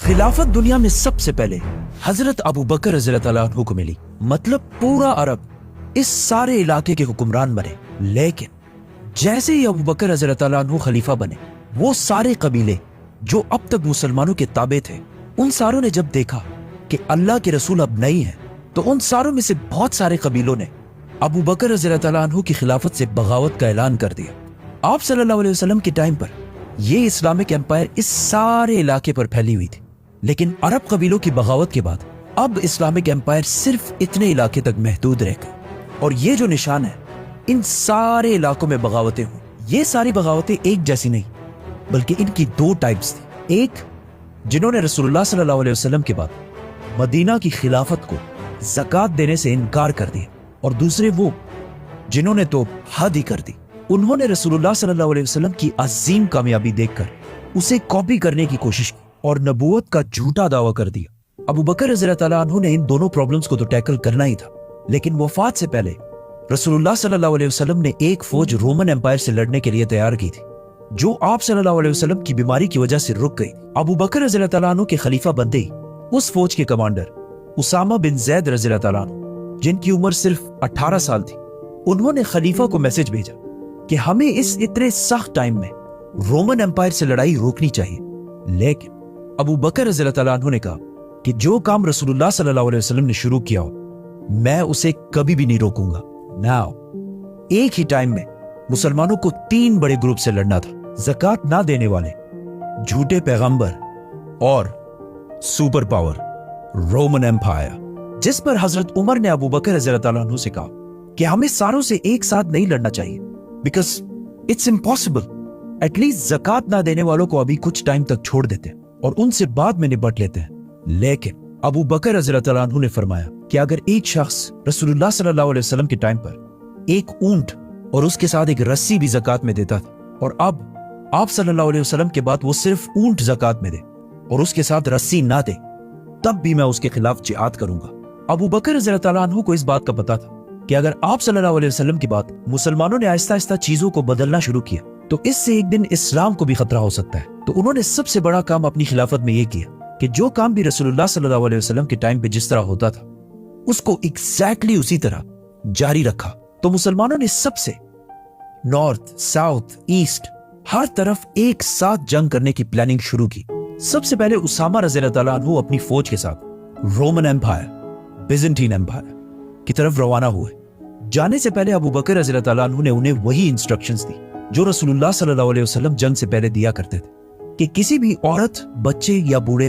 खिलाफत दुनिया में सबसे पहले हजरत अबू बकर रज़ियल्लाहु अन्हु को मिली। मतलब पूरा अरब इस सारे इलाके के हुक्मरान बने। लेकिन जैसे ही अबू बकर रज़ियल्लाहु अन्हु खलीफा बने, वो सारे कबीले जो अब तक मुसलमानों के ताबे थे, उन सारों ने जब देखा कि अल्लाह के रसूल अब नहीं है, तो उन सारों में से बहुत सारे कबीलों ने अबू बकर रज़ियल्लाहु अन्हु की खिलाफत से बगावत का ऐलान कर दिया। आप सल्लल्लाहु अलैहि वसल्लम के टाइम पर ये इस्लामिक एम्पायर इस सारे इलाके पर फैली हुई थी, लेकिन अरब कबीलों की बगावत के बाद अब इस्लामिक एम्पायर सिर्फ इतने इलाके तक महदूद रह गए। और ये जो निशान है, इन सारे इलाकों में बगावतें हुई। ये सारी बगावतें एक जैसी नहीं, बल्कि इनकी दो टाइप्स थी। एक, जिन्होंने रसूलुल्लाह सल्लल्लाहु अलैहि वसल्लम के बाद मदीना की खिलाफत को ज़कात देने से इनकार कर दिया, और दूसरे वो जिन्होंने तो हद ही कर दी। उन्होंने रसूलुल्लाह सल्लल्लाहु अलैहि वसल्लम की अजीम कामयाबी देखकर उसे कॉपी करने की कोशिश की और नबूवत का झूठा दावा कर दिया। अबू बकर रज़ियल्लाहु अन्हु ने इन दोनों प्रॉब्लम्स को तो टैकल करना ही था, लेकिन वफात से पहले रसूलुल्लाह सल्लल्लाहु अलैहि वसल्लम ने एक फौज रोमन एम्पायर से लड़ने के लिए तैयार की थी, जो आप सल्लल्लाहु अलैहि वसल्लम की बीमारी की वजह से रुक गई। अबू बकर रज़ियल्लाहु अन्हु के खलीफा बनते ही उस फौज के कमांडर उसामा बिन ज़ैद रज़ियल्लाहु अन्हु, जिनकी उम्र सिर्फ 18 साल थी, उन्होंने खलीफा को मैसेज भेजा कि हमें इस इतने सख्त टाइम में रोमन एम्पायर से लड़ाई रोकनी चाहिए। लेकिन अबू बकर रज़ियल्लाहु अन्हु ने कहा कि जो काम रसूलुल्लाह सल्लल्लाहु अलैहि वसल्लम ने शुरू किया हो, मैं उसे कभी भी नहीं रोकूंगा। नाउ एक ही टाइम में मुसलमानों को 3 बड़े ग्रुप से लड़ना था: ज़कात ना देने वाले, झूठे पैगंबर और सुपर पावर रोमन एम्पायर। जिस पर हजरत उमर ने अबू बकर रज़ियल्लाहु अन्हु से कहा कि हमें सारों से एक साथ नहीं लड़ना चाहिए, बिकॉज इट्स इम्पॉसिबल। एटलीस्ट ज़कात ना देने वालों को अभी कुछ टाइम तक छोड़ देते और उनसे बाद में निपट लेते हैं। लेकिन अबू बकर रज़ियल्लाहु अन्हु ने फरमाया कि अगर एक शख्स रसूलुल्लाह सल्लल्लाहु अलैहि वसल्लम के टाइम पर एक ऊंट और उसके साथ एक रस्सी भी ज़कात में देता था, और अब आप सल्लल्लाहु अलैहि वसल्लम के बाद वो सिर्फ ऊंट ज़कात में दे और उसके साथ रस्सी ना दे, तब भी मैं उसके खिलाफ जिहाद करूंगा। अबू बकर रज़ियल्लाहु अन्हु को इस बात का पता था कि अगर आप सल्लल्लाहु अलैहि वसल्लम के बाद मुसलमानों ने आहिस्ता आहिस्ता चीजों को बदलना शुरू किया, तो इससे एक दिन इस्लाम को भी खतरा हो सकता है। तो उन्होंने सबसे बड़ा काम अपनी खिलाफत में यह किया कि जो काम भी रसूलुल्लाह सल्लल्लाहु अलैहि वसल्लम के टाइम पे जिस तरह होता था, उसको एग्जैक्टली उसी तरह जारी रखा। तो मुसलमानों ने सबसे नॉर्थ, साउथ, ईस्ट, हर तरफ एक साथ जंग करने की प्लानिंग शुरू की। सबसे पहले उसामा रज़ियल्लाहु अन्हु अपनी फौज के साथ रोमन एम्पायर, बिज़ंटीन एम्पायर की तरफ रवाना हुए। जाने से पहले अबू बकर रज़ियल्लाहु अन्हु ने उन्हें वही इंस्ट्रक्शंस दी जो रसूलुल्लाह सल्लल्लाहु अलैहि वसल्लम जंग से पहले दिया करते थे, कि किसी भी औरत, बच्चे या बूढ़े